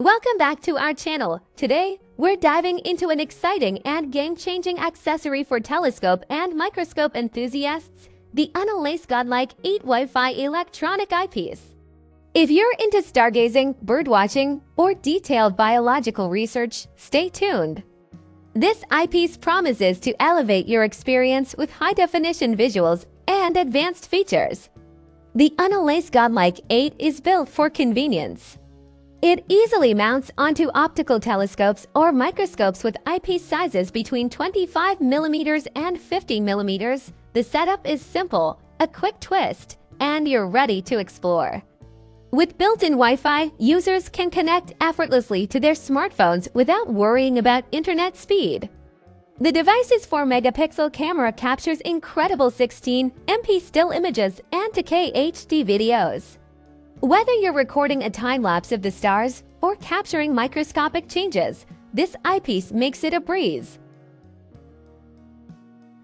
Welcome back to our channel. Today, we're diving into an exciting and game-changing accessory for telescope and microscope enthusiasts, the Unalace godlike 8 Wi-Fi electronic eyepiece. If you're into stargazing, birdwatching, or detailed biological research, stay tuned. This eyepiece promises to elevate your experience with high-definition visuals and advanced features. The Unalace godlike 8 is built for convenience. It easily mounts onto optical telescopes or microscopes with eyepiece sizes between 25mm and 50mm. The setup is simple, a quick twist, and you're ready to explore. With built-in Wi-Fi, users can connect effortlessly to their smartphones without worrying about internet speed. The device's 4-megapixel camera captures incredible 16MP still images and 2K HD videos. Whether you're recording a time-lapse of the stars or capturing microscopic changes, this eyepiece makes it a breeze.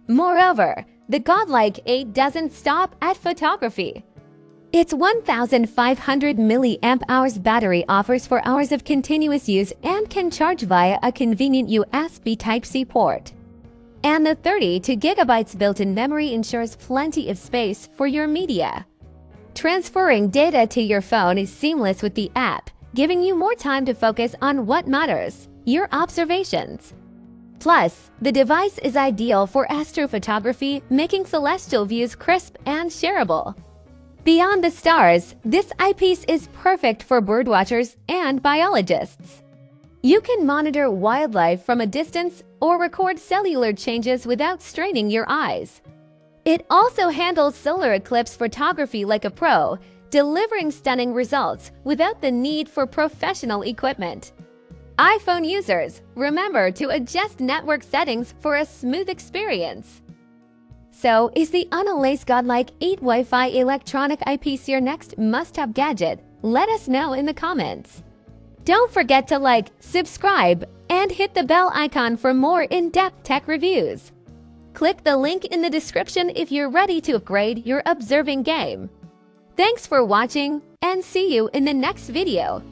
Moreover, the godlike 8 doesn't stop at photography. Its 1,500 mAh battery offers 4 hours of continuous use and can charge via a convenient USB Type-C port. And the 32GB built-in memory ensures plenty of space for your media. Transferring data to your phone is seamless with the app, giving you more time to focus on what matters, your observations. Plus, the device is ideal for astrophotography, making celestial views crisp and shareable. Beyond the stars, this eyepiece is perfect for birdwatchers and biologists. You can monitor wildlife from a distance or record cellular changes without straining your eyes. It also handles solar eclipse photography like a pro, delivering stunning results without the need for professional equipment. iPhone users, remember to adjust network settings for a smooth experience. So, is the Unalace godlike 8 Wi-Fi electronic eyepiece your next must-have gadget? Let us know in the comments. Don't forget to like, subscribe, and hit the bell icon for more in-depth tech reviews. Click the link in the description if you're ready to upgrade your observing game. Thanks for watching, and see you in the next video.